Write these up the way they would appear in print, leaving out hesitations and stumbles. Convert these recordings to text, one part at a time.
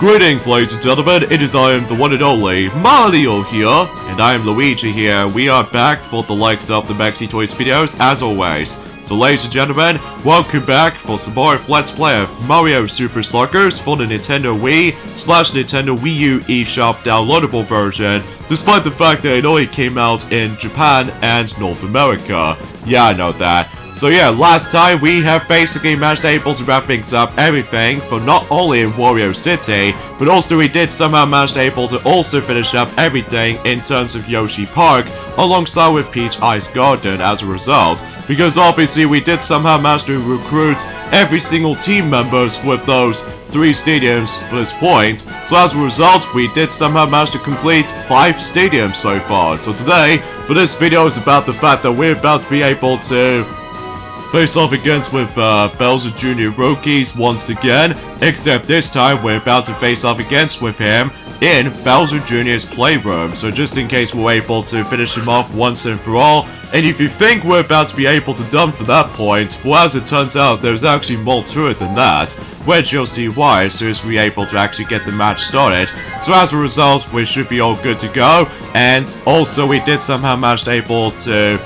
Greetings, ladies and gentlemen, it is I am the one and only Mario here, and I am Luigi here. We are back for the likes of the Maxi Toys videos, as always. So ladies and gentlemen, welcome back for some more Let's Play of Mario Super Sluggers for the Nintendo Wii/Nintendo Wii U eShop downloadable version, despite the fact that it only came out in Japan and North America. Yeah, I know that. So yeah, last time we have basically managed able to wrap things up everything for not only in Wario City, but also we did somehow manage able to also finish up everything in terms of Yoshi Park, alongside with Peach Ice Garden as a result. Because obviously we did somehow manage to recruit every single team members with those 3 stadiums for this point. So as a result, we did somehow manage to complete 5 stadiums so far. So today, for this video, is about the fact that we're about to be able to face off against with Bowser Jr. Rookies once again, except this time we're about to face off against with him in Bowser Jr.'s Playroom. So just in case we're able to finish him off once and for all, and if you think we're about to be able to done for that point, well, as it turns out, there's actually more to it than that, which you'll see why as soon as we're able to actually get the match started. So as a result, we should be all good to go, and also we did somehow manage able to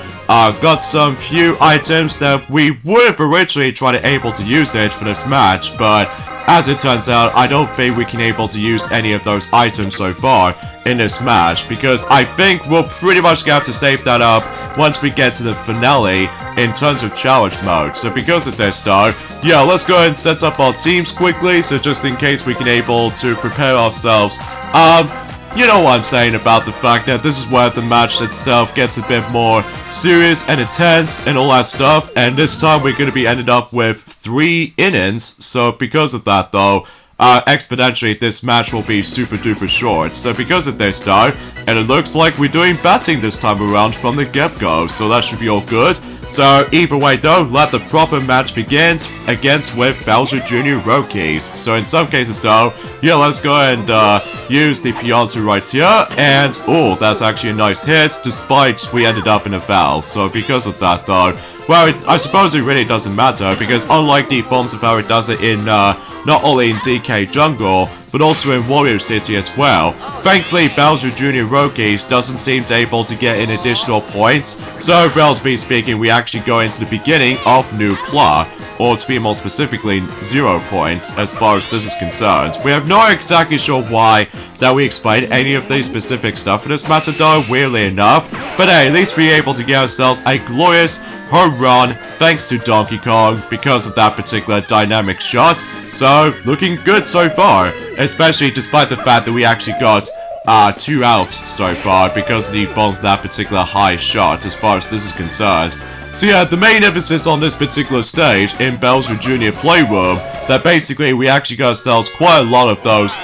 got some few items that we would have originally tried to use it for this match, but as it turns out, I don't think we can able to use any of those items so far in this match, because I think we'll pretty much have to save that up once we get to the finale in terms of challenge mode. So because of this though, yeah, let's go ahead and set up our teams quickly, so just in case we can able to prepare ourselves. You know what I'm saying about the fact that this is where the match itself gets a bit more serious and intense and all that stuff, and this time we're going to be ended up with 3 innings, so because of that though, exponentially this match will be super duper short. So because of this though, and it looks like we're doing batting this time around from the get-go, so that should be all good. So either way though, let the proper match begins against with Bowser Jr. Rookies. So in some cases though, yeah, let's go and use the Pianto right here, and oh, that's actually a nice hit, despite we ended up in a foul. So because of that though, well, I suppose it really doesn't matter, because unlike the forms of how it does it in not only in DK Jungle, but also in Wario City as well, thankfully Bowser Jr. Rookies doesn't seem to able to get in additional points, so relatively speaking we actually go into the beginning of New Claw, or to be more specifically 0 points as far as this is concerned. We have not exactly sure why that we explain any of the specific stuff in this matter though, weirdly enough, but hey, at least we're able to get ourselves a glorious home run thanks to Donkey Kong because of that particular dynamic shot. So looking good so far, especially despite the fact that we actually got 2 outs so far because of the forms of that particular high shot as far as this is concerned. So yeah, the main emphasis on this particular stage in Bowser Jr. Playroom, that basically we actually got ourselves quite a lot of those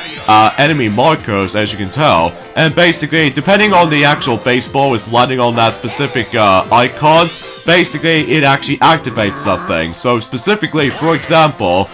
enemy markers, as you can tell, and basically depending on the actual baseball is landing on that specific icon, basically it actually activates something. So specifically, for example,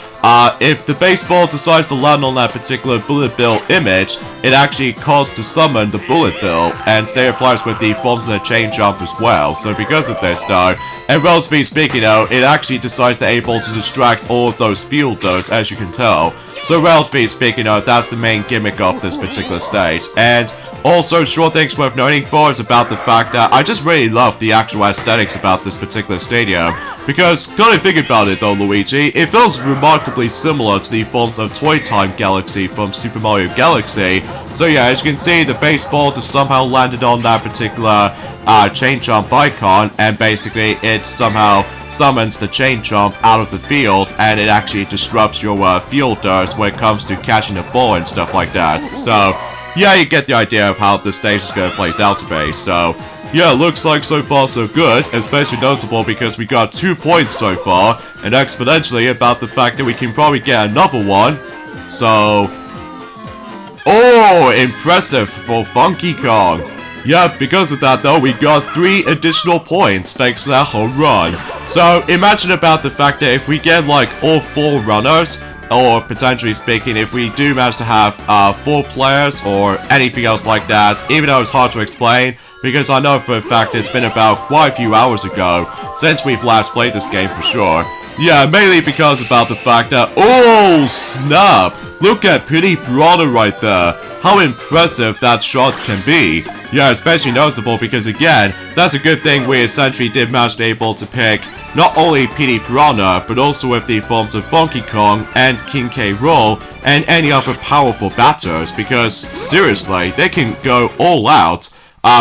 if the baseball decides to land on that particular bullet bill image, it actually calls to summon the bullet bill, and same applies with the forms of the chain jump as well. So because of this though, and relatively speaking though, it actually decides to able to distract all of those fielders, as you can tell. So relatively speaking though, that's the main gimmick of this particular stage. And also, short things worth noting for is about the fact that I just really love the actual aesthetics about this particular stadium. Because, kind of think about it though, Luigi, it feels remarkably similar to the forms of Toy Time Galaxy from Super Mario Galaxy. So yeah, as you can see, the baseball just somehow landed on that particular chain jump icon, and basically it somehow summons the chain jump out of the field, and it actually disrupts your fielders when it comes to catching the ball and stuff like that. So yeah, you get the idea of how the stage is going to play out to be. So yeah, looks like so far so good, especially noticeable because we got 2 points so far, and exponentially about the fact that we can probably get another one. So oh, impressive for Funky Kong. Yeah, because of that though, we got 3 additional points thanks to that home run. So imagine about the fact that if we get like all 4 runners, or potentially speaking, if we do manage to have 4 players or anything else like that, even though it's hard to explain, because I know for a fact it's been about quite a few hours ago since we've last played this game for sure. Yeah, mainly because about the fact that, oh snap! look at Pretty Piranha right there. How impressive that shot can be. Yeah, especially noticeable because again, that's a good thing we essentially did manage to able to pick not only Petey Piranha, but also with the forms of Funky Kong and King K. Rool and any other powerful batters, because seriously, they can go all out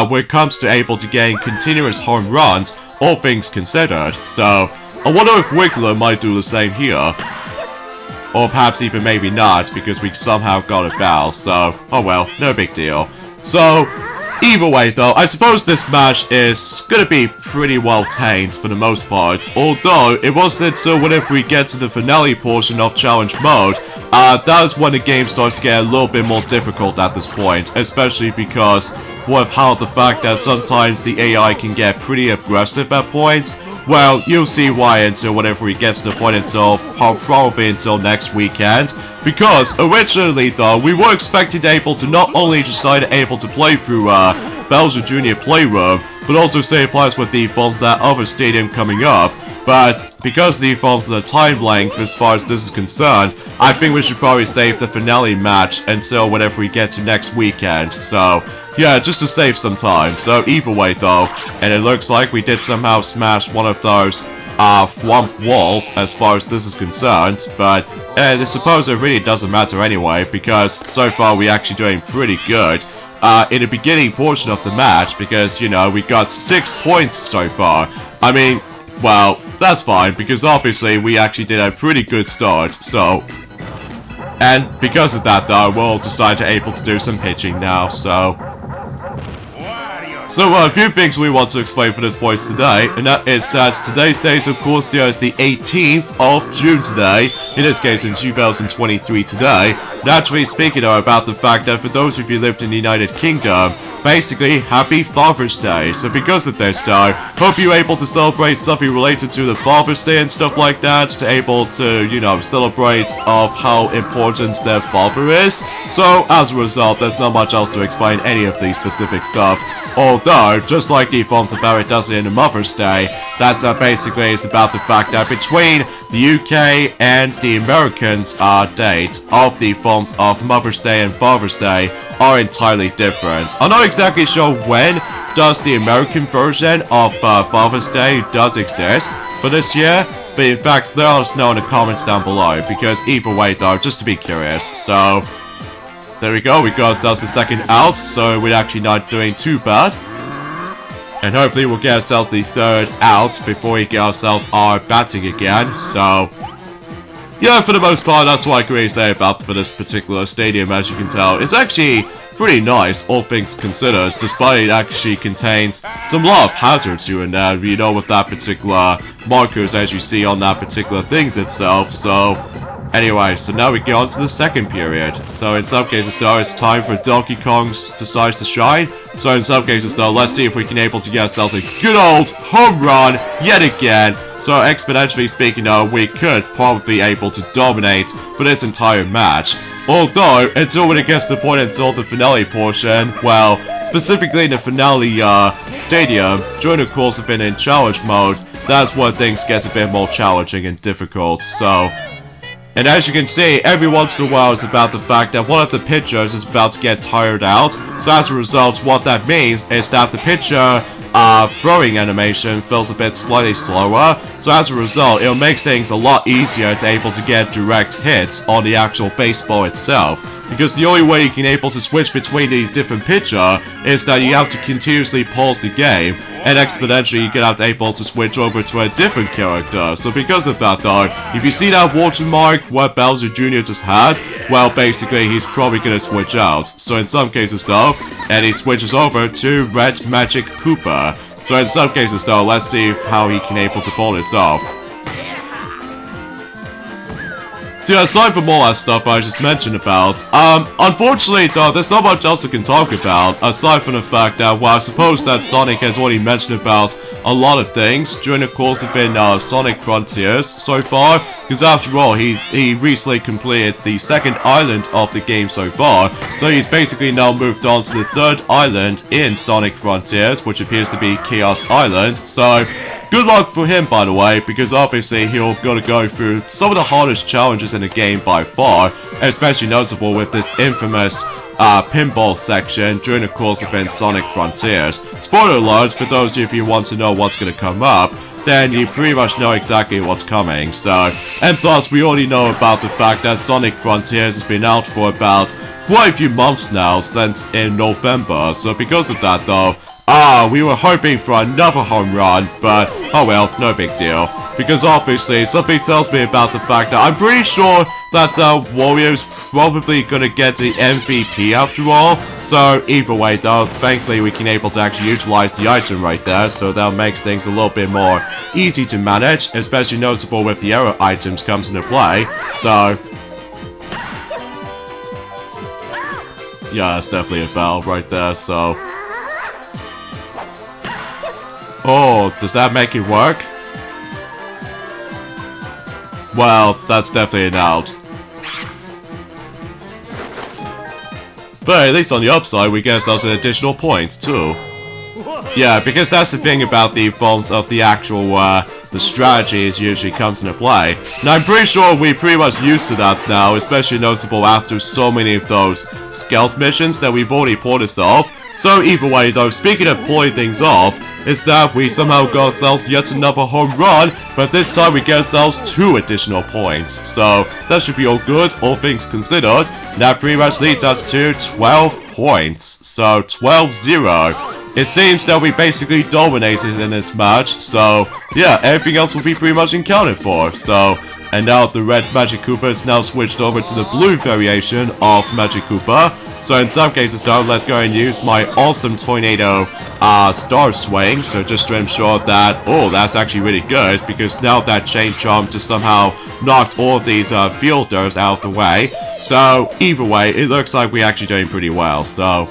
when it comes to able to gain continuous home runs, all things considered. So, I wonder if Wiggler might do the same here. Or perhaps even maybe not, because we somehow got a foul, so, oh well, no big deal. So, either way though, I suppose this match is gonna be pretty well tamed for the most part, although it wasn't until whenever we get to the finale portion of challenge mode, that is when the game starts to get a little bit more difficult at this point, especially because with how the fact that sometimes the AI can get pretty aggressive at points. Well, you'll see why until whenever we get to the point until probably until next weekend. Because originally though, we were expected able to not only just able to play through Bowser Jr. Playroom, but also same applies with the forms of that other stadium coming up. But because of the forms of the time length as far as this is concerned, I think we should probably save the finale match until whenever we get to next weekend. So yeah, just to save some time. So either way though, and it looks like we did somehow smash one of those flump walls as far as this is concerned, but I suppose it really doesn't matter anyway, because so far we're actually doing pretty good in the beginning portion of the match, because, you know, we got 6 points so far. I mean, well, that's fine, because obviously we actually did a pretty good start, so... And because of that though, we'll decide to able to do some pitching now, so... So a few things we want to explain for this point today, and that is that today's date, of course, is the 18th of June today, in this case in 2023 today. Naturally speaking though, about the fact that for those of you who lived in the United Kingdom, basically, happy Father's Day. So because of this though, hope you're able to celebrate something related to the Father's Day and stuff like that, to able to, you know, celebrate of how important their father is. So as a result, there's not much else to explain any of the specific stuff. Although, just like the forms of how it does it in Mother's Day, that basically is about the fact that between the UK and the Americans' date of the forms of Mother's Day and Father's Day are entirely different. I'm not exactly sure when does the American version of Father's Day does exist for this year, but in fact let us know in the comments down below, because either way though, just to be curious. So there we go, we got ourselves the second out, so we're actually not doing too bad. And hopefully we'll get ourselves the third out before we get ourselves our batting again, so... Yeah, for the most part, that's what I can really say about for this particular stadium, as you can tell. It's actually pretty nice, all things considered, despite it actually contains some lot of hazards here and there, you know, with that particular markers as you see on that particular things itself, so... Anyway, so now we get on to the second period. So in some cases though, it's time for Donkey Kong's decides to shine. So in some cases though, let's see if we can able to get ourselves a good old home run yet again. So exponentially speaking though, we could probably be able to dominate for this entire match. Although, until when it gets to the point until the finale portion, well, specifically in the finale stadium, during the course of being in challenge mode, that's where things get a bit more challenging and difficult, so... And as you can see, every once in a while it's about the fact that one of the pitchers is about to get tired out. So as a result, what that means is that the pitcher throwing animation feels a bit slightly slower. So as a result, it'll make things a lot easier to able to get direct hits on the actual baseball itself. Because the only way you can able to switch between the different pitcher is that you have to continuously pause the game, and exponentially you can have to able to switch over to a different character. So because of that though, if you see that watermark what Bowser Jr. just had, well basically he's probably gonna switch out. So in some cases though, and he switches over to Red Magic Koopa. So in some cases though, let's see how he can able to pull this off. So yeah, aside from all that stuff I just mentioned about, unfortunately though, there's not much else I can talk about, aside from the fact that, well, I suppose that Sonic has already mentioned about a lot of things during the course of in Sonic Frontiers so far, because after all, he recently completed the second island of the game so far, so he's basically now moved on to the third island in Sonic Frontiers, which appears to be Chaos Island. So good luck for him, by the way, because obviously he'll gotta go through some of the hardest challenges in the game by far, especially notable with this infamous pinball section during the course of Sonic Frontiers. Spoiler alert, for those of you who want to know what's gonna come up, then you pretty much know exactly what's coming, so... And plus, we already know about the fact that Sonic Frontiers has been out for about quite a few months now, since in November, so because of that though, we were hoping for another home run, but oh well, no big deal. Because obviously, something tells me about the fact that I'm pretty sure that Wario's probably gonna get the MVP after all. So either way though, thankfully we can able to actually utilize the item right there, so that makes things a little bit more easy to manage, especially noticeable with the error items comes into play. So yeah, that's definitely a foul right there, so... Oh, does that make it work? Well, that's definitely an out. But at least on the upside, we get ourselves an additional point, too. Yeah, because that's the thing about the forms of the actual, the strategies usually comes into play. And I'm pretty sure we're pretty much used to that now, especially noticeable after so many of those stealth missions that we've already pulled us off. So either way though, speaking of pulling things off, is that we somehow got ourselves yet another home run, but this time we get ourselves 2 additional points. So that should be all good, all things considered. That pretty much leads us to 12 points. So 12-0. It seems that we basically dominated in this match, so yeah, everything else will be pretty much accounted for. So, and now the red Magic Koopa is now switched over to the blue variation of Magic Koopa. So in some cases though, let's go and use my awesome Tornado Star Swing, so just to ensure that, oh, that's actually really good, because now that Chain Chomp just somehow knocked all these fielders out of the way. So either way, it looks like we're actually doing pretty well, so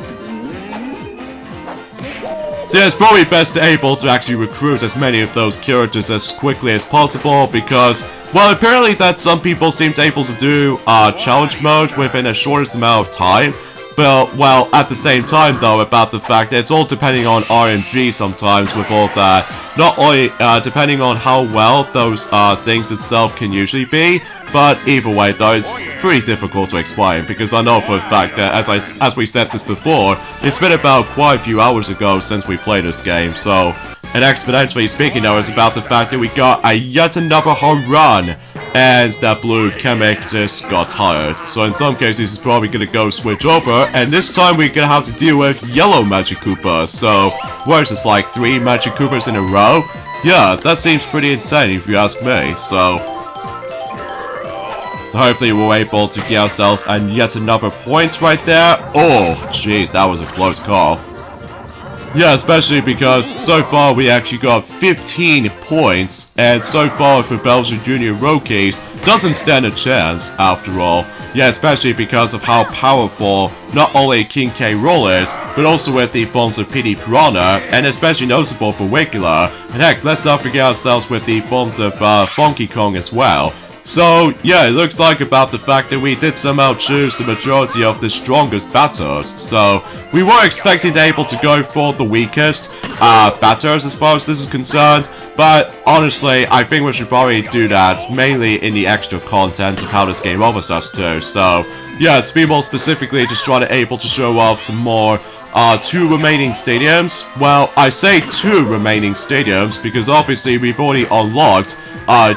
yeah, it's probably best able to actually recruit as many of those characters as quickly as possible, because, well, apparently that some people seem to able to do challenge mode within the shortest amount of time. But, well, at the same time though, about the fact that it's all depending on RNG sometimes with all that. Not only depending on how well those things itself can usually be, but either way though, it's pretty difficult to explain, because I know for a fact that, as we said this before, it's been about quite a few hours ago since we played this game, so... And exponentially speaking though, is about the fact that we got yet another home run, and that blue Kamek just got tired. So in some cases, he's probably gonna go switch over, and this time we're gonna have to deal with yellow Magic Koopa. So, what is this, like 3 Magic Koopas in a row? Yeah, that seems pretty insane if you ask me, so hopefully we're able to get ourselves yet another point right there. Oh, jeez, that was a close call. Yeah, especially because so far we actually got 15 points, and so far for Belgian Junior Rookies doesn't stand a chance after all. Yeah, especially because of how powerful not only King K. Rool is, but also with the forms of PD Piranha, and especially noticeable for Wiggler. And heck, let's not forget ourselves with the forms of Funky Kong as well. So, yeah, it looks like about the fact that we did somehow choose the majority of the strongest batters. So, we were expecting to be able to go for the weakest batters as far as this is concerned. But, honestly, I think we should probably do that mainly in the extra content of how this game offers us too. So, yeah, to be more specifically, just trying to able to show off some more 2 remaining stadiums. Well, I say 2 remaining stadiums because obviously we've already unlocked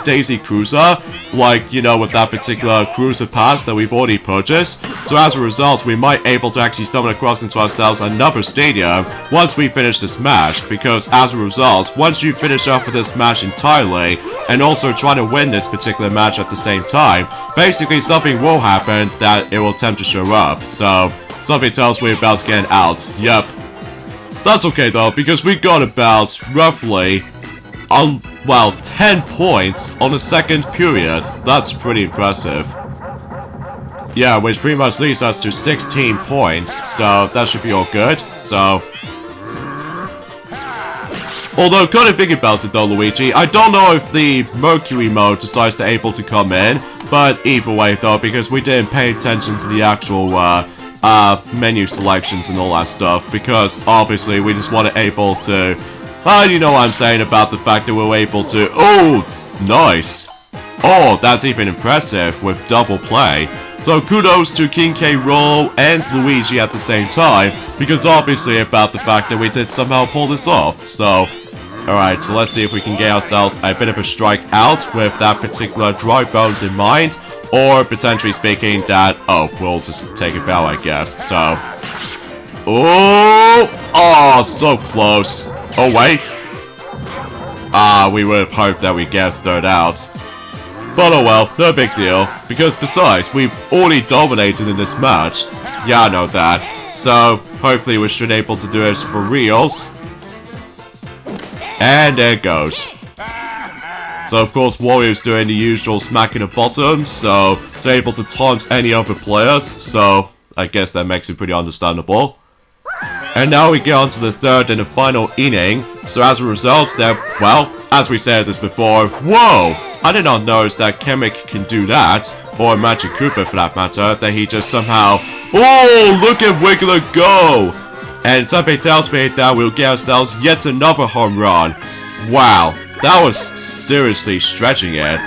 Daisy Cruiser, like, you know, with that particular Cruiser Pass that we've already purchased. So as a result, we might able to actually stumble across into ourselves another stadium once we finish this match, because as a result, once you finish up with this match entirely, and also try to win this particular match at the same time, basically something will happen that it will attempt to show up. So, something tells me we're about to get out. Yep. That's okay though, because we got about roughly, well, 10 points on the second period. That's pretty impressive. Yeah, which pretty much leads us to 16 points, so that should be all good. So, although, kind of thinking about it though, Luigi, I don't know if the Mercury mode decides to able to come in, but either way though, because we didn't pay attention to the actual, menu selections and all that stuff, because obviously we just want to able to You know what I'm saying about the fact that we're able to... Oh, nice. Oh, that's even impressive with double play. So kudos to King K. Rool and Luigi at the same time, because obviously about the fact that we did somehow pull this off. So, alright, so let's see if we can get ourselves a bit of a strike out with that particular dry bones in mind, or potentially speaking that, oh, we'll just take a bow, I guess. So, oh, so close. Oh, wait. We would have hoped that we'd get a third out. But oh well, no big deal, because besides, we've already dominated in this match. Yeah, I know that. So, hopefully we should be able to do this for reals. And there it goes. So of course, Warrior's doing the usual smack in the bottom, so it's able to taunt any other players, so I guess that makes it pretty understandable. And now we get on to the third and the final inning. So as a result, well, as we said this before, whoa! I did not notice that Kamek can do that, or Magic Koopa for that matter, that he just somehow... Oh, look at Wiggler go! And something tells me that we'll get ourselves yet another home run. Wow, that was seriously stretching it.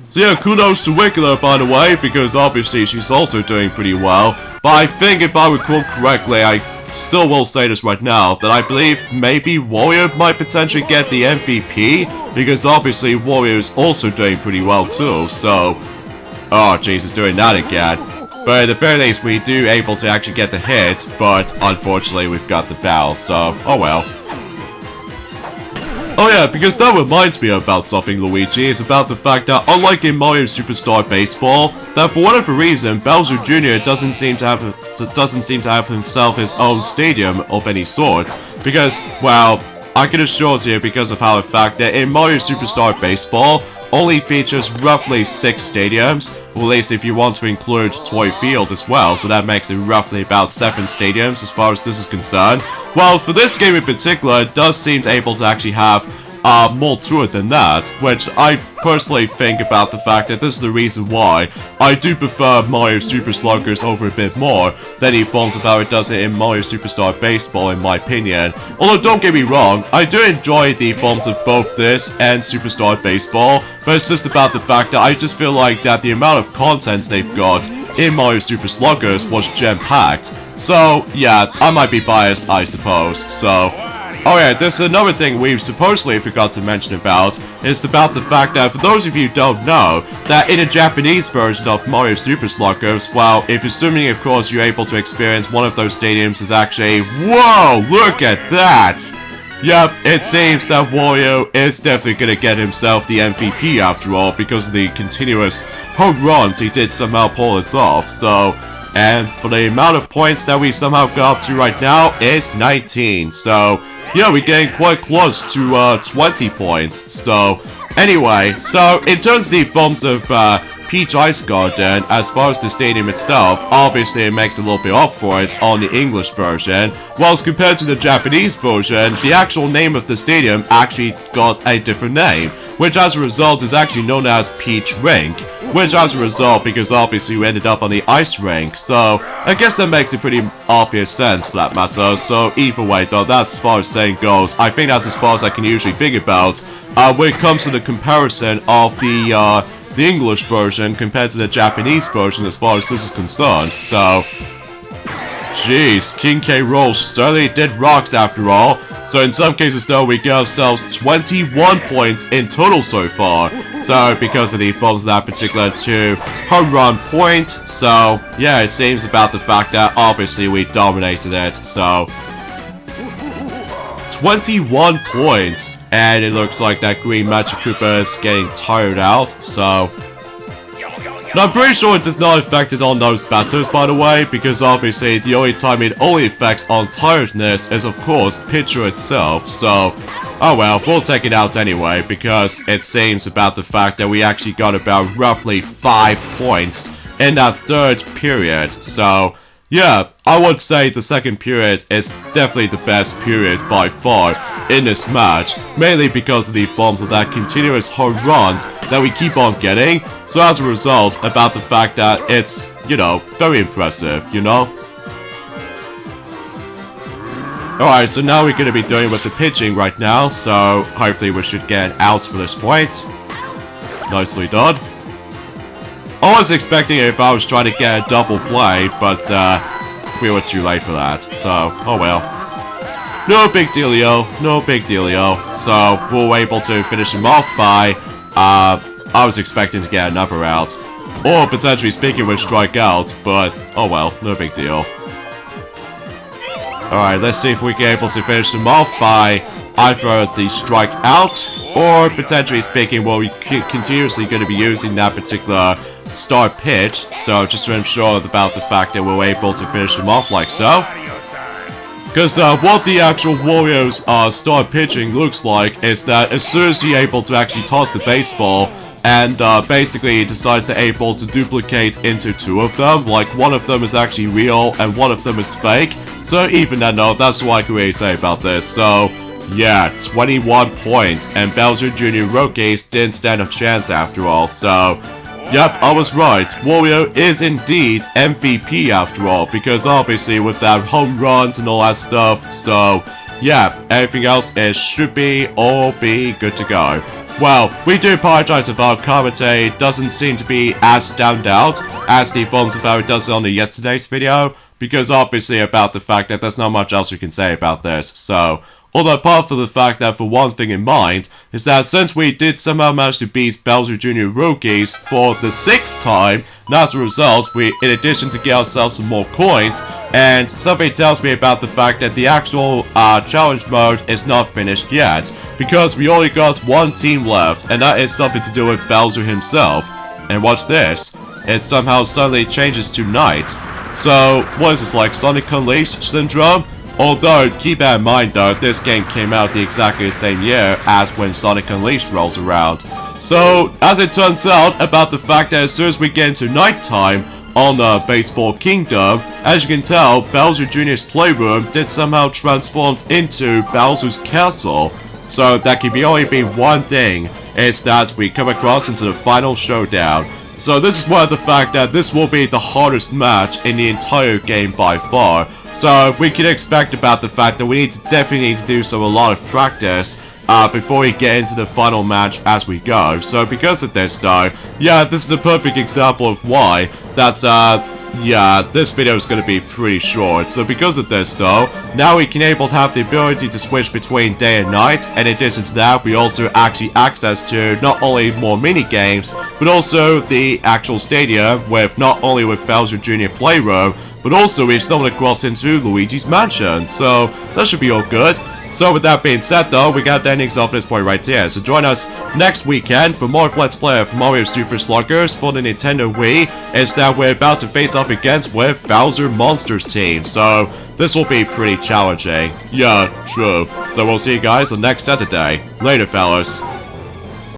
So yeah, kudos to Wiggler, by the way, because obviously she's also doing pretty well. But I think if I recall correctly, I still will say this right now, that I believe maybe Warrior might potentially get the MVP, because obviously Warrior is also doing pretty well too, so... Oh jeez, he's doing that again. But at the very least, we do able to actually get the hit, but unfortunately we've got the foul, so oh well. Oh yeah, because that reminds me about something, Luigi, is about the fact that unlike in Mario Superstar Baseball, that for whatever reason, Bowser Jr. doesn't seem to have himself his own stadium of any sort, because, well, I can assure you because of how the fact that in Mario Superstar Baseball only features roughly 6 stadiums, or at least if you want to include Toy Field as well, so that makes it roughly about 7 stadiums as far as this is concerned. Well, for this game in particular, it does seem able to actually have more to it than that, which I personally think about the fact that this is the reason why I do prefer Mario Super Sluggers over a bit more than he forms of how it does it in Mario Superstar Baseball, in my opinion. Although don't get me wrong, I do enjoy the forms of both this and Superstar Baseball, but it's just about the fact that I just feel like that the amount of content they've got in Mario Super Sluggers was gem-packed. So yeah, I might be biased, I suppose. So oh yeah, there's another thing we supposedly forgot to mention about, is about the fact that, for those of you who don't know, that in a Japanese version of Mario Super Sluggers, well, if assuming of course you're able to experience one of those stadiums is actually, whoa, look at that! Yep, it seems that Wario is definitely gonna get himself the MVP after all, because of the continuous home runs he did somehow pull this off, so... And for the amount of points that we somehow got up to right now is 19. So, yeah, we're getting quite close to 20 points. So, anyway, so in terms of the forms of Peach Ice Garden, as far as the stadium itself, obviously it makes a little bit up for it on the English version. Whilst compared to the Japanese version, the actual name of the stadium actually got a different name, which as a result is actually known as Peach Rink. Which as a result, because obviously we ended up on the ice rink, so I guess that makes a pretty obvious sense for that matter. So either way though, that's as far as saying goes. I think that's as far as I can usually think about when it comes to the comparison of the English version compared to the Japanese version as far as this is concerned. So, jeez, King K. Rool certainly did rocks after all. So in some cases though, we get ourselves 21 points in total so far. So because of the forms of that particular 2 home run point. So yeah, it seems about the fact that obviously we dominated it. So 21 points. And it looks like that green Magic Koopa is getting tired out. So... Now, I'm pretty sure it does not affect it on those batters, by the way, because obviously the only time it only affects on tiredness is, of course, pitcher itself, so... Oh well, we'll take it out anyway, because it seems about the fact that we actually got about roughly 5 points in that third period, so... Yeah, I would say the second period is definitely the best period by far in this match, mainly because of the forms of that continuous home runs that we keep on getting, so as a result, about the fact that it's, you know, very impressive, you know? Alright, so now we're gonna be doing with the pitching right now, so hopefully we should get out for this point. Nicely done. I was expecting it if I was trying to get a double play, but we were too late for that, so oh well. No big dealio, no big dealio. So we were able to finish him off by, I was expecting to get another out. Or potentially speaking with strikeout, but oh well, no big deal. Alright, let's see if we can able to finish them off by either the strikeout, or potentially speaking, well, we're continuously going to be using that particular start pitch, so just to ensure about the fact that we're able to finish them off like so. Because what the actual Warriors start pitching looks like is that as soon as you're able to actually toss the baseball, and basically he decides to able to duplicate into two of them, like one of them is actually real and one of them is fake. So even that note, that's what I can really say about this. So yeah, 21 points, and Bowser Jr. Rookies didn't stand a chance after all. So yep, I was right. Wario is indeed MVP after all, because obviously with that home runs and all that stuff. So yeah, everything else should be good to go. Well, we do apologize if our commentary doesn't seem to be as stand out as the forms of how it does on the yesterday's video, because obviously about the fact that there's not much else we can say about this. So, although apart from the fact that for one thing in mind, is that since we did somehow manage to beat Bowser Jr. Rookies for the 6th time, and as a result, we, in addition to get ourselves some more coins, and something tells me about the fact that the actual challenge mode is not finished yet, because we only got one team left, and that is something to do with Bowser himself. And watch this, it somehow suddenly changes to night. So, what is this, like Sonic Unleashed syndrome? Although, keep that in mind though, this game came out the exactly same year as when Sonic Unleashed rolls around. So, as it turns out, about the fact that as soon as we get into nighttime on Baseball Kingdom, as you can tell, Bowser Jr.'s Playroom did somehow transform into Bowser's Castle. So, that can only be one thing, is that we come across into the final showdown. So this is why the fact that this will be the hardest match in the entire game by far. So we can expect about the fact that we definitely need to do a lot of practice before we get into the final match as we go. So because of this though, yeah, this is a perfect example of why that yeah, this video is going to be pretty short. So because of this though, now we can able to have the ability to switch between day and night, and in addition to that, we also actually access to not only more mini games, but also the actual stadium with not only with Bowser Jr. Playroom, but also we stumbled across into Luigi's Mansion. So that should be all good. So with that being said though, we got the endings off this point right here. So join us next weekend for more of Let's Play of Mario Super Sluggers for the Nintendo Wii. Is that we're about to face off against with Bowser Monsters team. So this will be pretty challenging. Yeah, true. So we'll see you guys on next Saturday. Later, fellas.